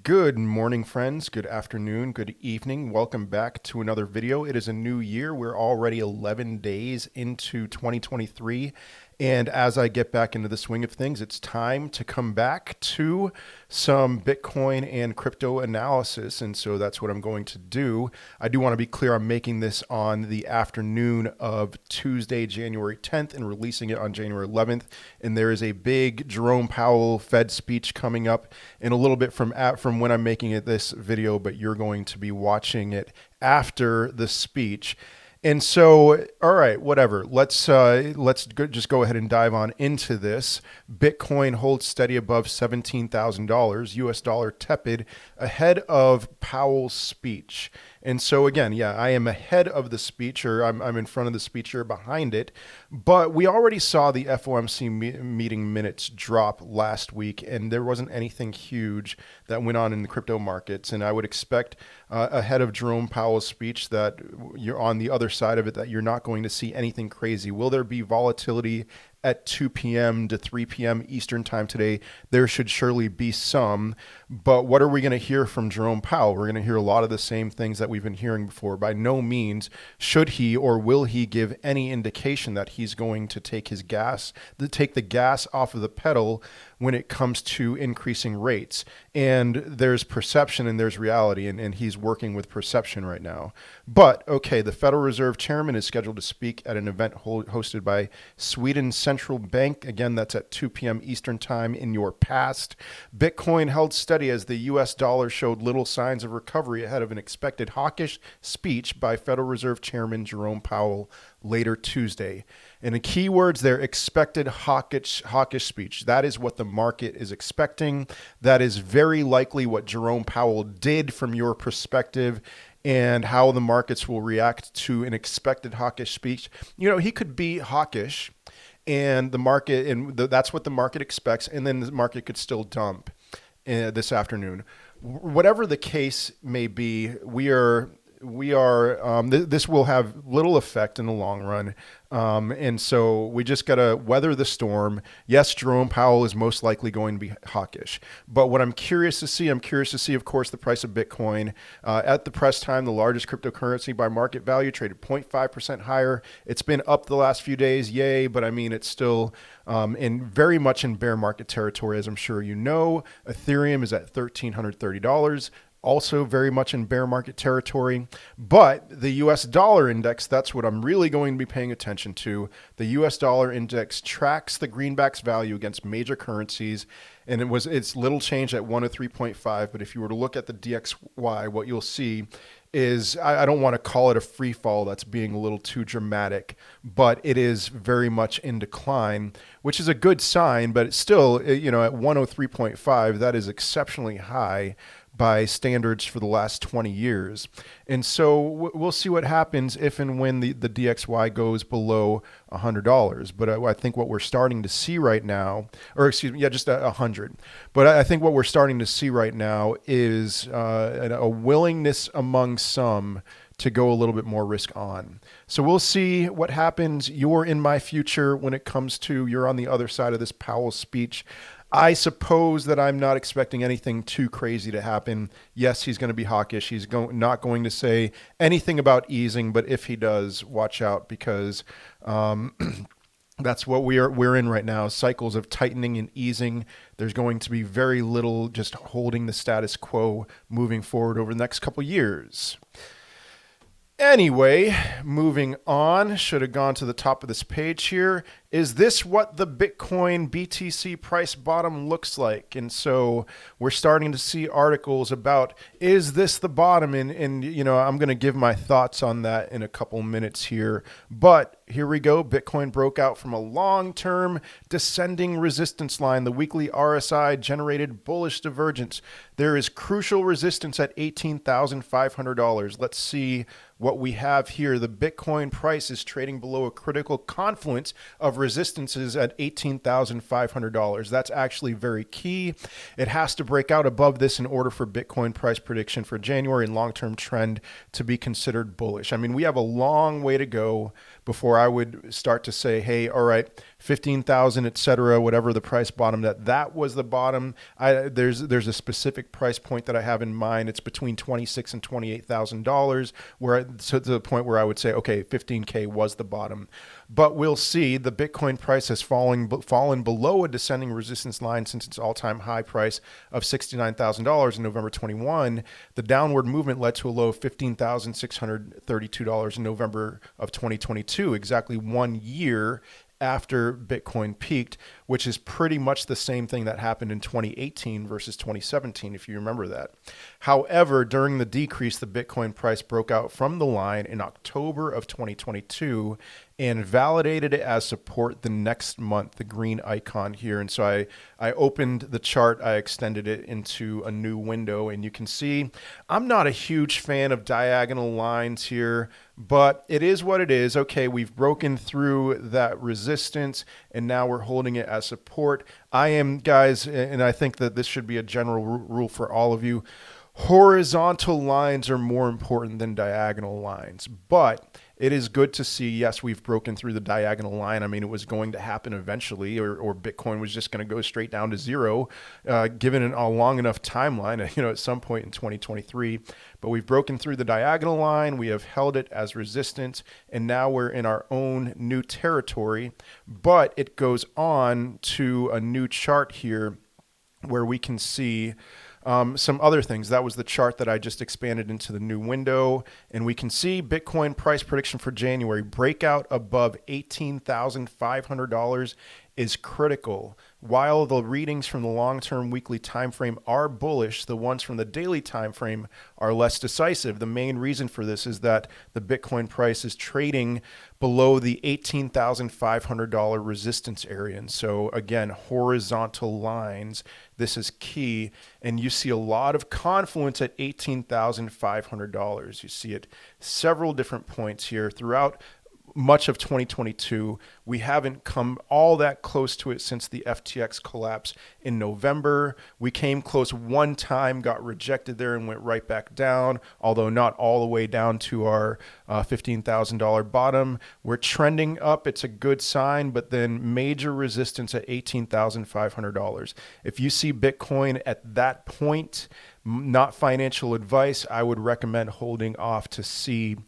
Good morning, friends. Good afternoon. Good evening. Welcome back to another video. It is a new year. We're already 11 days into 2023. And as I get back into the swing of things, it's time to come back to some Bitcoin and crypto analysis. And so that's what I'm going to do. I do want to be clear, I'm making this on the afternoon of Tuesday, January 10th, and releasing it on January 11th. And there is a big Jerome Powell Fed speech coming up in a little bit from when I'm making this video, but you're going to be watching it after the speech. And so, all right, whatever. Just go ahead and dive on into this. Bitcoin holds steady above $17,000. U.S. dollar tepid ahead of Powell's speech. And so again, yeah, I am ahead of the speech, or I'm in front of the speech, or behind it. But we already saw the FOMC meeting minutes drop last week, and there wasn't anything huge that went on in the crypto markets. And I would expect ahead of Jerome Powell's speech that you're on the other side of it, that you're not going to see anything crazy. Will there be volatility at 2 p.m. to 3 p.m. Eastern time today? There should surely be some. But what are we going to hear from Jerome Powell? We're going to hear a lot of the same things that we've been hearing before. By no means should he or will he give any indication that he's going to take the gas off of the pedal when it comes to increasing rates. And there's perception and there's reality, and he's working with perception right now. But okay, the Federal Reserve Chairman is scheduled to speak at an event hosted by Sweden's Central Bank. Again, that's at 2 p.m. Eastern time in your past. Bitcoin held steady as the U.S. dollar showed little signs of recovery ahead of an expected hawkish speech by Federal Reserve Chairman Jerome Powell later Tuesday. And the key words there, expected hawkish speech. That is what the market is expecting. That is very likely what Jerome Powell did from your perspective, and how the markets will react to an expected hawkish speech. You know, he could be hawkish, and that's what the market expects, and then the market could still dump this afternoon. Whatever the case may be, this will have little effect in the long run. And so we just got to weather the storm. Yes, Jerome Powell is most likely going to be hawkish. But what I'm curious to see, of course, the price of Bitcoin. At the press time, the largest cryptocurrency by market value traded 0.5% higher. It's been up the last few days, yay, but I mean, it's still very much in bear market territory, as I'm sure you know. Ethereum is at $1,330. Also very much in bear market territory. But the US dollar index, that's what I'm really going to be paying attention to. The US dollar index tracks the greenback's value against major currencies, and it's little change at 103.5. But if you were to look at the DXY, what you'll see is, I don't want to call it a free fall, that's being a little too dramatic, but it is very much in decline, which is a good sign. But it's still, at 103.5, that is exceptionally high by standards for the last 20 years. And so we'll see what happens if and when the DXY goes below $100. But I think what we're starting to see right now, or excuse me, yeah, just 100. But I think what we're starting to see right now is a willingness among some to go a little bit more risk on. So we'll see what happens. You're in my future when it comes to, you're on the other side of this Powell speech. I suppose that I'm not expecting anything too crazy to happen. Yes, he's going to be hawkish. He's not going to say anything about easing, but if he does, watch out, because that's what we're in right now. Cycles of tightening and easing. There's going to be very little just holding the status quo moving forward over the next couple years. Anyway, moving on, should have gone to the top of this page here. Is this what the Bitcoin BTC price bottom looks like? And so we're starting to see articles about, is this the bottom? And I'm going to give my thoughts on that in a couple minutes here. But here we go. Bitcoin broke out from a long-term descending resistance line. The weekly RSI generated bullish divergence. There is crucial resistance at $18,500. Let's see what we have here. The Bitcoin price is trading below a critical confluence of resistances at $18,500. That's actually very key. It has to break out above this in order for Bitcoin price prediction for January and long-term trend to be considered bullish. I mean, we have a long way to go before I would start to say, hey, all right, 15,000, etc., whatever the price bottom, that was the bottom. There's a specific price point that I have in mind. It's between $26,000 and $28,000, to the point where I would say, okay, 15K was the bottom. But we'll see. The Bitcoin price has fallen below a descending resistance line since its all-time high price of $69,000 in November 21. The downward movement led to a low of $15,632 in November of 2022, exactly 1 year after Bitcoin peaked, which is pretty much the same thing that happened in 2018 versus 2017, if you remember that. However, during the decrease, the Bitcoin price broke out from the line in October of 2022 and validated it as support the next month, the green icon here. And so I opened the chart, I extended it into a new window, and you can see I'm not a huge fan of diagonal lines here, but it is what it is. Okay, we've broken through that resistance, and now we're holding it as support. I am, guys, and I think that this should be a general rule for all of you, horizontal lines are more important than diagonal lines, but it is good to see, yes, we've broken through the diagonal line. I mean, it was going to happen eventually, or Bitcoin was just going to go straight down to zero, given a long enough timeline, at some point in 2023. But we've broken through the diagonal line. We have held it as resistance, and now we're in our own new territory. But it goes on to a new chart here where we can see some other things. That was the chart that I just expanded into the new window. And we can see Bitcoin price prediction for January. Breakout above $18,500 is critical. While the readings from the long-term weekly time frame are bullish, the ones from the daily time frame are less decisive. The main reason for this is that the Bitcoin price is trading below the $18,500 resistance area. And so again, horizontal lines, this is key. And you see a lot of confluence at $18,500. You see it several different points here throughout much of 2022. We haven't come all that close to it since the FTX collapse in November. We came close one time, got rejected there, and went right back down, although not all the way down to our $15,000 bottom. We're trending up. It's a good sign, but then major resistance at $18,500. If you see Bitcoin at that point, not financial advice, I would recommend holding off to see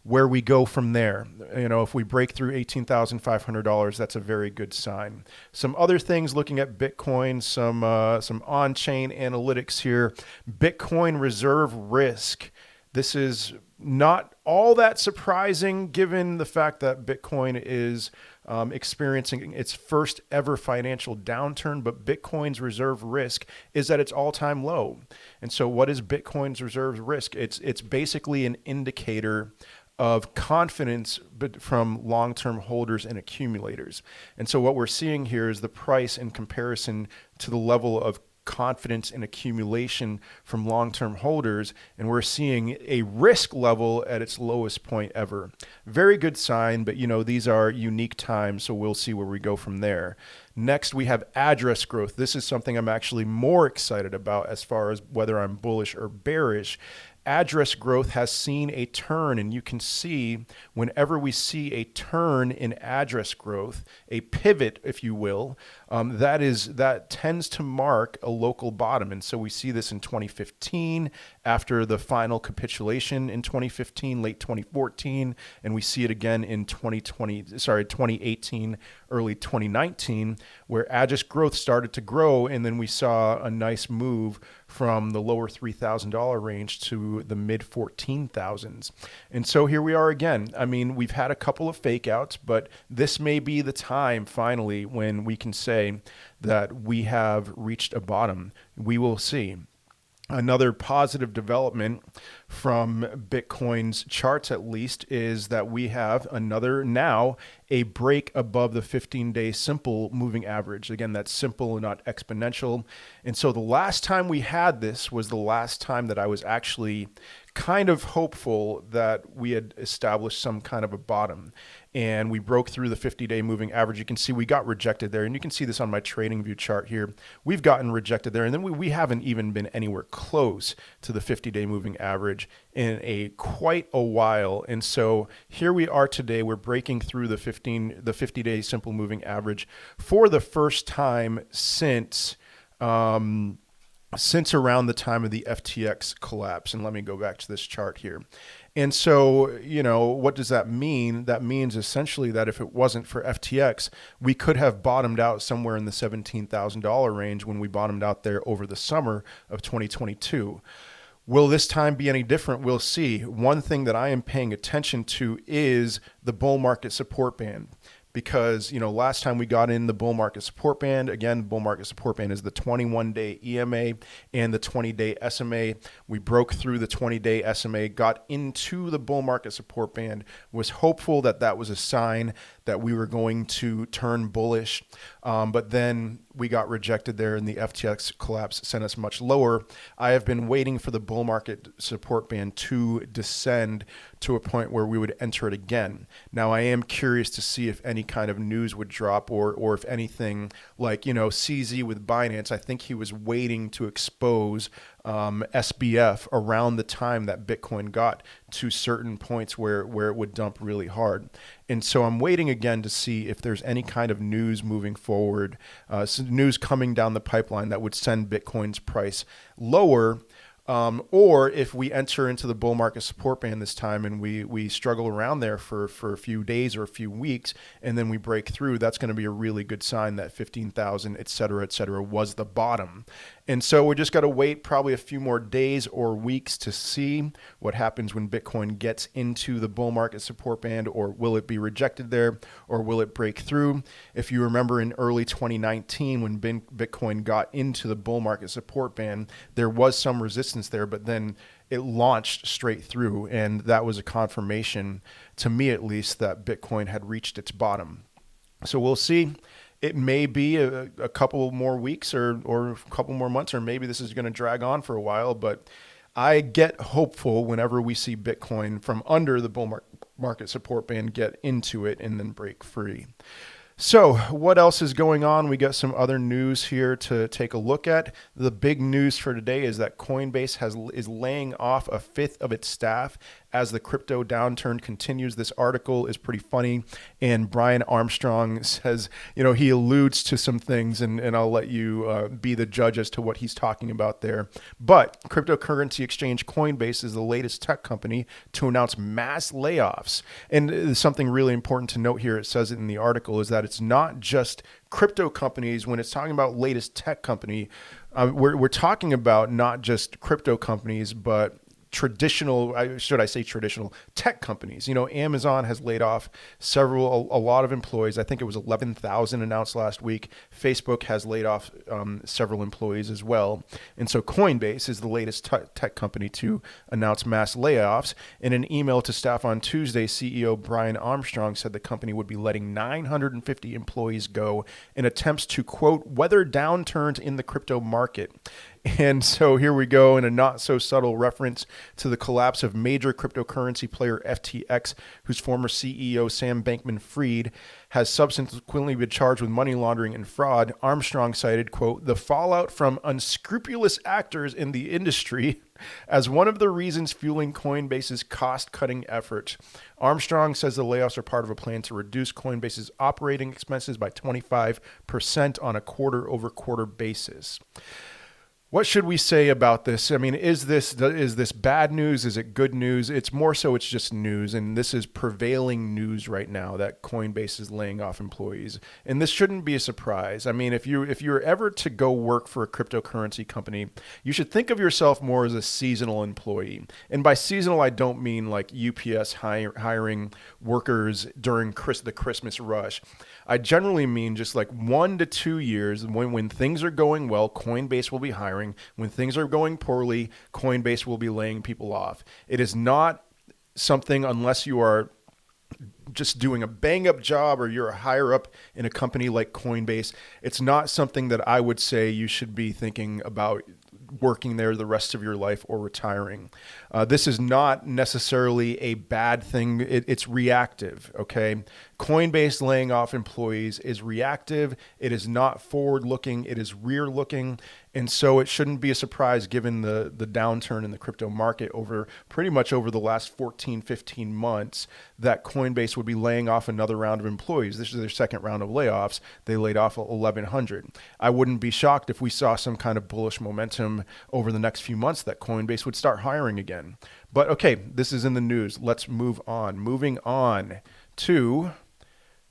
where we go from there. If we break through $18,500, that's a very good sign. Some other things looking at Bitcoin, some on-chain analytics here. Bitcoin reserve risk. This is not all that surprising given the fact that Bitcoin is experiencing its first ever financial downturn, but Bitcoin's reserve risk is at its all-time low. And so what is Bitcoin's reserve risk? It's basically an indicator of confidence from long-term holders and accumulators. And so what we're seeing here is the price in comparison to the level of confidence and accumulation from long-term holders, and we're seeing a risk level at its lowest point ever. Very good sign, but these are unique times, so we'll see where we go from there. Next, we have address growth. This is something I'm actually more excited about as far as whether I'm bullish or bearish. Address growth has seen a turn, and you can see whenever we see a turn in address growth, a pivot, if you will, that tends to mark a local bottom. And so we see this in 2015 after the final capitulation in 2015, late 2014, and we see it again in 2018, early 2019, where address growth started to grow, and then we saw a nice move from the lower $3,000 range to the mid 14,000s. And so here we are again. I mean, we've had a couple of fake outs, but this may be the time finally when we can say that we have reached a bottom. We will see. Another positive development from Bitcoin's charts, at least, is that we have a break above the 15-day simple moving average. Again, that's simple and not exponential. And so the last time we had this was the last time that I was actually kind of hopeful that we had established some kind of a bottom. and we broke through the 50-day moving average. You can see we got rejected there, and you can see this on my trading view chart here. We've gotten rejected there, and then we haven't even been anywhere close to the 50-day moving average in quite a while. And so here we are today. We're breaking through the 50-day simple moving average for the first time since around the time of the FTX collapse. And let me go back to this chart here. And so, what does that mean? That means essentially that if it wasn't for FTX, we could have bottomed out somewhere in the $17,000 range when we bottomed out there over the summer of 2022. Will this time be any different? We'll see. One thing that I am paying attention to is the bull market support band. Because, last time we got in the bull market support band, again, the bull market support band is the 21-day EMA and the 20-day SMA. We broke through the 20-day SMA, got into the bull market support band, was hopeful that that was a sign that we were going to turn bullish. But then we got rejected there, and the FTX collapse sent us much lower. I have been waiting for the bull market support band to descend to a point where we would enter it again. Now, I am curious to see if any kind of news would drop, or if anything like, CZ with Binance. I think he was waiting to expose SBF around the time that Bitcoin got to certain points where it would dump really hard. And so I'm waiting again to see if there's any kind of news moving forward, news coming down the pipeline that would send Bitcoin's price lower. Or if we enter into the bull market support band this time and we struggle around there for a few days or a few weeks, and then we break through, that's going to be a really good sign that 15,000, et cetera, was the bottom. And so we just got to wait probably a few more days or weeks to see what happens when Bitcoin gets into the bull market support band, or will it be rejected there, or will it break through? If you remember in early 2019 when Bitcoin got into the bull market support band, there was some resistance there, but then it launched straight through, and that was a confirmation, to me at least, that Bitcoin had reached its bottom. So we'll see. It may be a couple more weeks or a couple more months, or maybe this is going to drag on for a while, but I get hopeful whenever we see Bitcoin from under the bull market support band get into it and then break free. So what else is going on? We got some other news here to take a look at. The big news for today is that Coinbase is laying off a fifth of its staff as the crypto downturn continues. This article is pretty funny, and Brian Armstrong says, he alludes to some things, and I'll let you be the judge as to what he's talking about there. But cryptocurrency exchange Coinbase is the latest tech company to announce mass layoffs. And something really important to note here, it says it in the article, is that it's not just crypto companies. When it's talking about latest tech company, we're talking about not just crypto companies, but traditional tech companies. Amazon has laid off a lot of employees. I think it was 11,000 announced last week. Facebook has laid off several employees as well. And so Coinbase is the latest tech company to announce mass layoffs. In an email to staff on Tuesday, CEO Brian Armstrong said the company would be letting 950 employees go in attempts to, quote, weather downturns in the crypto market. And so here we go in a not so subtle reference to the collapse of major cryptocurrency player FTX, whose former CEO Sam Bankman-Fried has subsequently been charged with money laundering and fraud. Armstrong cited, quote, the fallout from unscrupulous actors in the industry as one of the reasons fueling Coinbase's cost-cutting efforts. Armstrong says the layoffs are part of a plan to reduce Coinbase's operating expenses by 25% on a quarter-over-quarter basis. What should we say about this? I mean, is this bad news? Is it good news? It's more so it's just news, and this is prevailing news right now that Coinbase is laying off employees. And this shouldn't be a surprise. I mean, if you're ever to go work for a cryptocurrency company, you should think of yourself more as a seasonal employee. And by seasonal, I don't mean like UPS hiring workers during the Christmas rush. I generally mean just like 1 to 2 years when things are going well, Coinbase will be hiring. When things are going poorly, Coinbase will be laying people off. It is not something, unless you are just doing a bang up job or you're a higher up in a company like Coinbase, it's not something that I would say you should be thinking about working there the rest of your life or retiring. This is not necessarily a bad thing. It's reactive, okay? Coinbase laying off employees is reactive. It is not forward-looking. It is rear-looking. And so it shouldn't be a surprise given the downturn in the crypto market over pretty much over the last 14, 15 months that Coinbase would be laying off another round of employees. This is their second round of layoffs. They laid off 1,100. I wouldn't be shocked if we saw some kind of bullish momentum over the next few months that Coinbase would start hiring again. But okay, this is in the news. Let's move on. Moving on to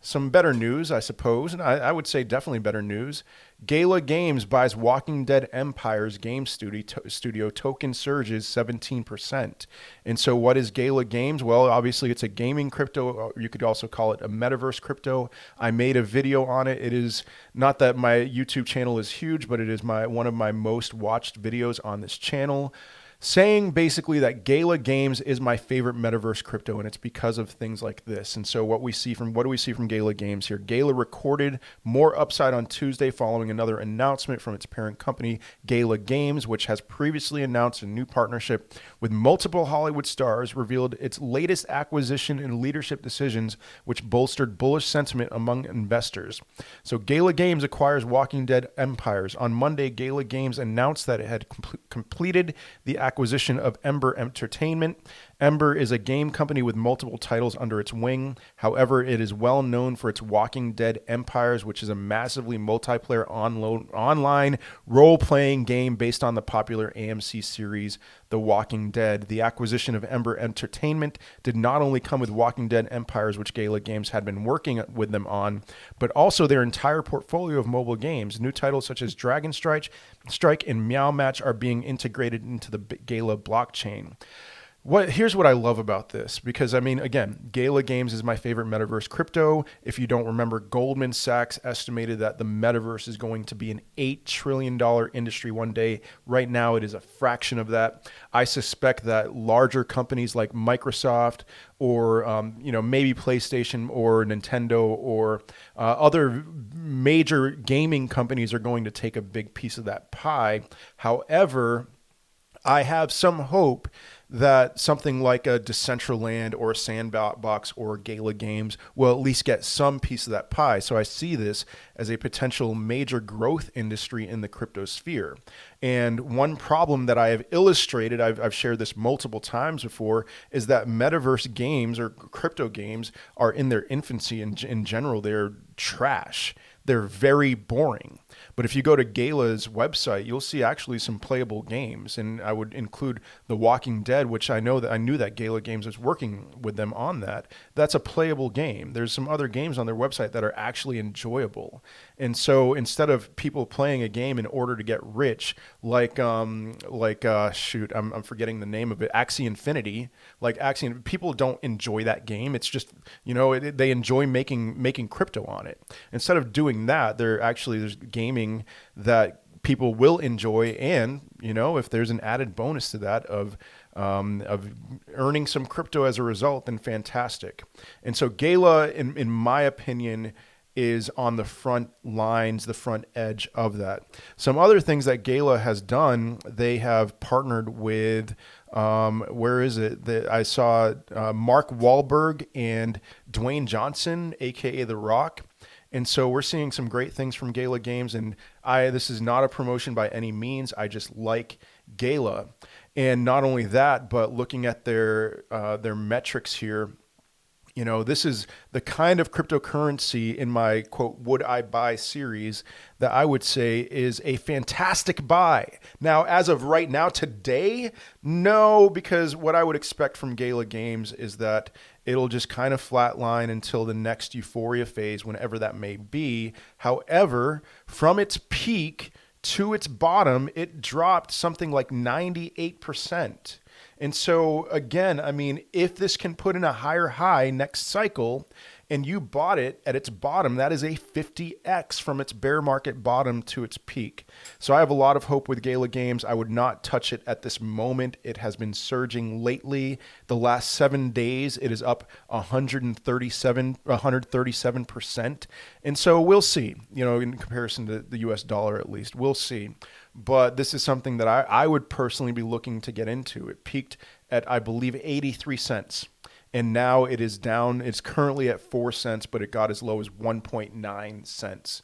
some better news, I suppose, and I would say definitely better news. Gala Games buys Walking Dead Empire's game studio. Token surges 17%. And so what is Gala Games? Well, obviously it's a gaming crypto. You could also call it a metaverse crypto. I made a video on it. It is not that my YouTube channel is huge, but it is one of my most watched videos on this channel, saying basically that Gala Games is my favorite metaverse crypto, and it's because of things like this. And so what do we see from Gala Games here? Gala recorded more upside on Tuesday following another announcement from its parent company, Gala Games, which has previously announced a new partnership with multiple Hollywood stars, revealed its latest acquisition and leadership decisions, which bolstered bullish sentiment among investors. So Gala Games acquires Walking Dead Empires. On Monday, Gala Games announced that it had completed the acquisition of Ember Entertainment. Ember is a game company with multiple titles under its wing. However, it is well known for its Walking Dead Empires, which is a massively multiplayer online role-playing game based on the popular AMC series The Walking Dead. The acquisition of Ember Entertainment did not only come with Walking Dead Empires, which Gala Games had been working with them on, but also their entire portfolio of mobile games. New titles such as Dragon Strike and Meow Match are being integrated into the Gala blockchain. Here's what I love about this, because I mean, again, Gala Games is my favorite metaverse crypto. If you don't remember, Goldman Sachs estimated that the metaverse is going to be an $8 trillion industry one day. Right now, it is a fraction of that. I suspect that larger companies like Microsoft or maybe PlayStation or Nintendo or other major gaming companies are going to take a big piece of that pie. However, I have some hope that something like a Decentraland or a Sandbox or Gala Games will at least get some piece of that pie. So I see this as a potential major growth industry in the crypto sphere. And one problem that I have illustrated, I've shared this multiple times before, is that metaverse games or crypto games are in their infancy. In general, they're trash. They're very boring. But if you go to Gala's website, you'll see actually some playable games. And I would include The Walking Dead, which I knew that Gala Games was working with them on that. That's a playable game. There's some other games on their website that are actually enjoyable. And so instead of people playing a game in order to get rich, I'm forgetting the name of it, Axie Infinity, people don't enjoy that game. It's just, they enjoy making crypto on it. Instead of doing that, there's gaming that people will enjoy, and if there's an added bonus to that of earning some crypto as a result, then fantastic. And so Gala, in my opinion, is on the front lines, the front edge of that. Some other things that Gala has done, they have partnered with, I saw Mark Wahlberg and Dwayne Johnson, aka The Rock. And so we're seeing some great things from Gala Games, and this is not a promotion by any means. I just like Gala. And not only that, but looking at their metrics here, this is the kind of cryptocurrency in my quote, would I buy series that I would say is a fantastic buy. Now, as of right now, today, no, because what I would expect from Gala Games is that it'll just kind of flatline until the next euphoria phase, whenever that may be. However, from its peak to its bottom, it dropped something like 98%. And so again, I mean, if this can put in a higher high next cycle and you bought it at its bottom, that is a 50x from its bear market bottom to its peak. So I have a lot of hope with Gala Games. I would not touch it at this moment. It has been surging lately. The last 7 days, it is up 137%. And so we'll see, in comparison to the US dollar, at least we'll see. but this is something that I would personally be looking to get into. It peaked at, I believe, 83 cents. And now it is down. It's currently at 4 cents, but it got as low as 1.9 cents.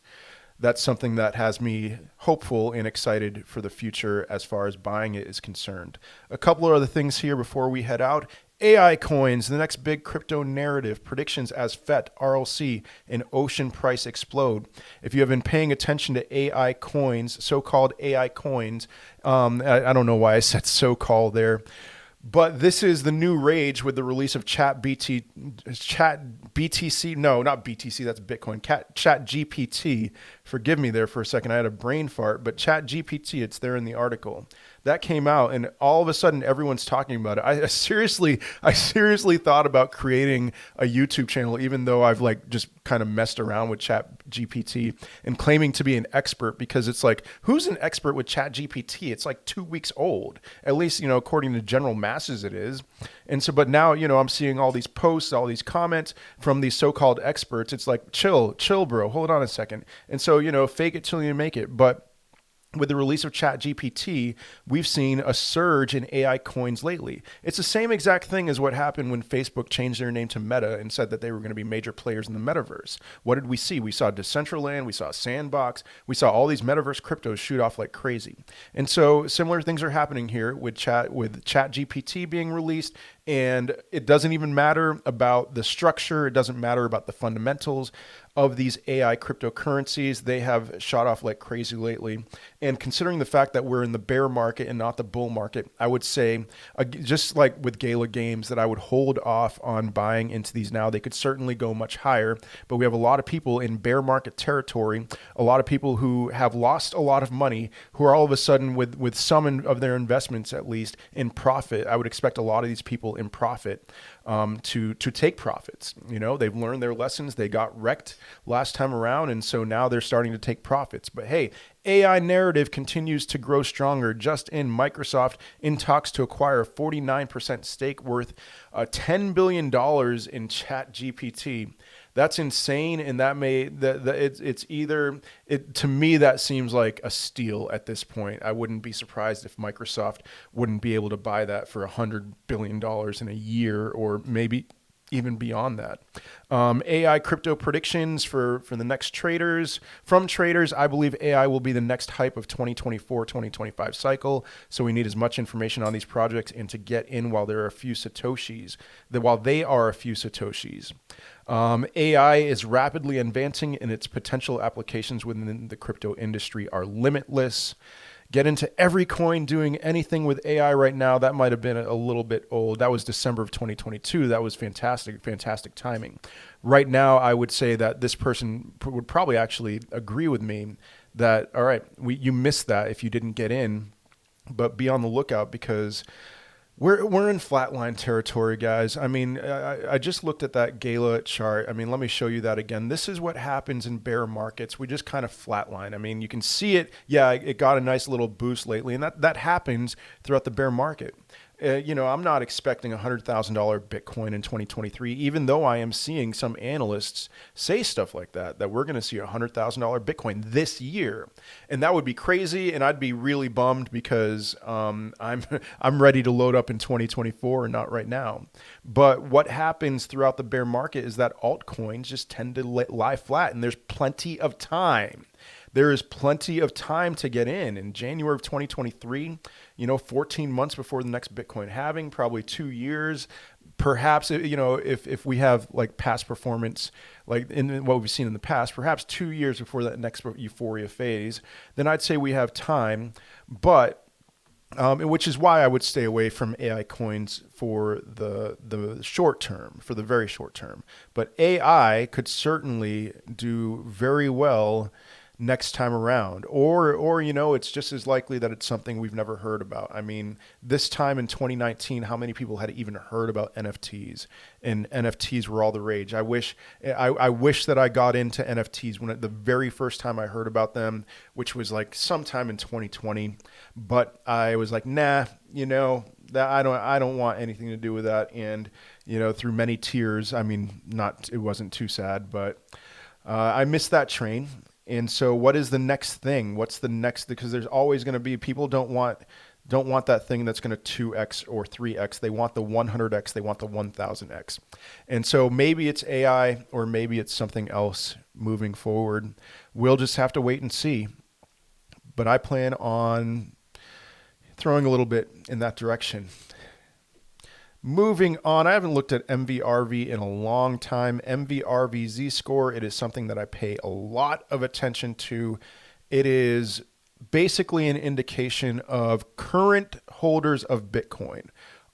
That's something that has me hopeful and excited for the future as far as buying it is concerned. A couple of other things here before we head out. AI coins, the next big crypto narrative, predictions as FET, RLC, and Ocean price explode. If you have been paying attention to AI coins, so-called AI coins, I don't know why I said so-called there, but this is the new rage with the release of BTC. No, not BTC. That's Bitcoin. Chat GPT. Forgive me there for a second. I had a brain fart. But Chat GPT, it's there in the article. That came out, and all of a sudden, everyone's talking about it. I seriously thought about creating a YouTube channel, even though I've like just kind of messed around with Chat GPT and claiming to be an expert, because it's like, who's an expert with Chat GPT? It's like 2 weeks old, at least, according to general masses it is. And so, but now, I'm seeing all these posts, all these comments from these so-called experts. It's like, chill, bro, hold on a second. And so, fake it till you make it. But with the release of ChatGPT, we've seen a surge in AI coins lately. It's the same exact thing as what happened when Facebook changed their name to Meta and said that they were going to be major players in the metaverse. What did we see? We saw Decentraland, we saw Sandbox, we saw all these metaverse cryptos shoot off like crazy. And so similar things are happening here with ChatGPT being released. And it doesn't even matter about the structure. It doesn't matter about the fundamentals of these AI cryptocurrencies. They have shot off like crazy lately. And considering the fact that we're in the bear market and not the bull market, I would say, just like with Gala Games, that I would hold off on buying into these now. They could certainly go much higher, but we have a lot of people in bear market territory, a lot of people who have lost a lot of money, who are all of a sudden with some of their investments at least in profit. I would expect a lot of these people in profit to take profits. They've learned their lessons. They got wrecked last time around, and so now they're starting to take profits. But hey, AI narrative continues to grow stronger. Just in, Microsoft in talks to acquire a 49% stake worth $10 billion in ChatGPT. That's insane, and to me that seems like a steal at this point. I wouldn't be surprised if Microsoft wouldn't be able to buy that for $100 billion in a year, or maybe even beyond that. AI crypto predictions for the next traders. From traders, I believe AI will be the next hype of 2024-2025 cycle. So we need as much information on these projects and to get in while they are a few Satoshis. AI is rapidly advancing, and its potential applications within the crypto industry are limitless. Get into every coin doing anything with AI right now. That might have been a little bit old. That was December of 2022. That was fantastic timing. Right now, I would say that this person would probably actually agree with me that, all right, you missed that if you didn't get in, but be on the lookout, because we're in flatline territory, guys. I mean, I just looked at that Gala chart. I mean, let me show you that again. This is what happens in bear markets. We just kind of flatline. I mean, you can see it. Yeah, it got a nice little boost lately, and that happens throughout the bear market. I'm not expecting $100,000 Bitcoin in 2023, even though I am seeing some analysts say stuff like that we're going to see $100,000 Bitcoin this year. And that would be crazy. And I'd be really bummed, because I'm ready to load up in 2024 and not right now. But what happens throughout the bear market is that altcoins just tend to lie flat, and there's plenty of time. There is plenty of time to get in January of 2023, 14 months before the next Bitcoin halving, probably 2 years. Perhaps, if we have like past performance, like in what we've seen in the past, perhaps 2 years before that next euphoria phase, then I'd say we have time. But which is why I would stay away from AI coins for the short term, for the very short term. But AI could certainly do very well next time around, or it's just as likely that it's something we've never heard about. I mean, this time in 2019, how many people had even heard about NFTs? And NFTs were all the rage. I wish that I got into NFTs when the very first time I heard about them, which was like sometime in 2020. But I was like, nah, that I don't want anything to do with that. And through many tears, I mean, it wasn't too sad, but I missed that train. And so what is the next thing? What's the next, because there's always going to be people don't want that thing that's going to 2x or 3x. They want the 100x, they want the 1000x. And so maybe it's AI or maybe it's something else moving forward. We'll just have to wait and see. But I plan on throwing a little bit in that direction. Moving on, I haven't looked at MVRV in a long time. MVRV Z score, it is something that I pay a lot of attention to. It is basically an indication of current holders of Bitcoin.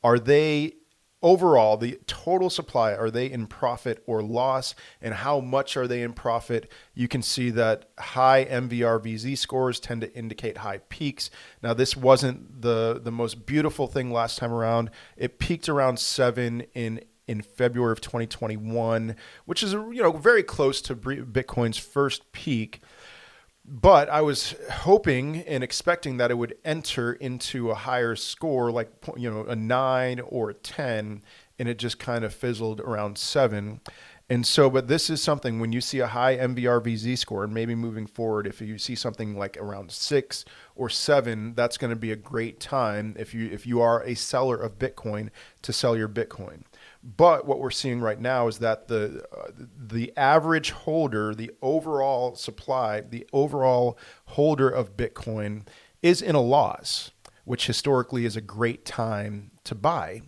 Are they overall, the total supply, are they in profit or loss, and how much are they in profit? You can see that high MVRVZ scores tend to indicate high peaks. Now, this wasn't the most beautiful thing last time around. It peaked around 7 in February of 2021, which is very close to Bitcoin's first peak. But I was hoping and expecting that it would enter into a higher score, like a 9 or a 10, and it just kind of fizzled around 7. And so, but this is something, when you see a high MVRVZ score, and maybe moving forward, if you see something like around 6 or 7, that's going to be a great time if you are a seller of Bitcoin to sell your Bitcoin. But what we're seeing right now is that the average holder, the overall supply, the overall holder of Bitcoin is in a loss, which historically is a great time to buy.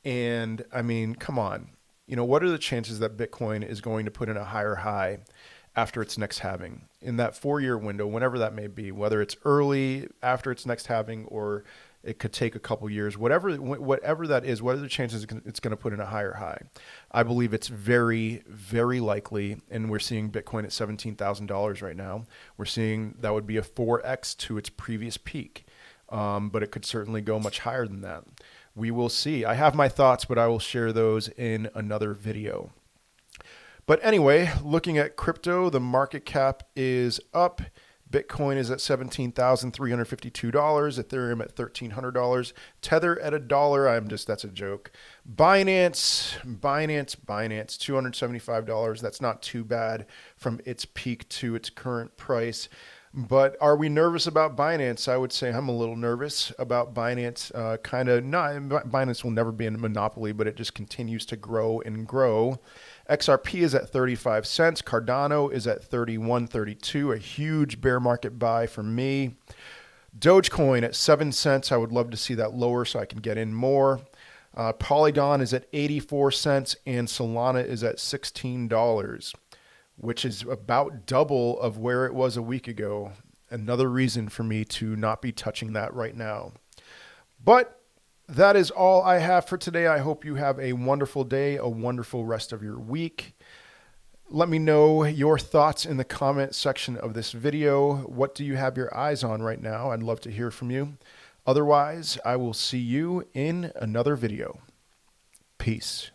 And I mean, come on, what are the chances that Bitcoin is going to put in a higher high after its next halving in that 4-year window, whenever that may be, whether it's early after its next halving or it could take a couple years, whatever that is, what are the chances it's going to put in a higher high? I believe it's very, very likely, and we're seeing Bitcoin at $17,000 right now. We're seeing that would be a 4x to its previous peak, but it could certainly go much higher than that. We will see. I have my thoughts, but I will share those in another video. But anyway, looking at crypto, the market cap is up. Bitcoin is at $17,352, Ethereum at $1,300, Tether at $1. That's a joke. Binance, $275. That's not too bad from its peak to its current price. But are we nervous about Binance? I would say I'm a little nervous about Binance. Binance will never be a monopoly, but it just continues to grow and grow. XRP is at 35 cents. Cardano is at 31.32, a huge bear market buy for me. Dogecoin at 7 cents. I would love to see that lower so I can get in more. Polygon is at 84 cents and Solana is at $16, which is about double of where it was a week ago. Another reason for me to not be touching that right now. But that is all I have for today. I hope you have a wonderful day, a wonderful rest of your week. Let me know your thoughts in the comment section of this video. What do you have your eyes on right now? I'd love to hear from you. Otherwise, I will see you in another video. Peace.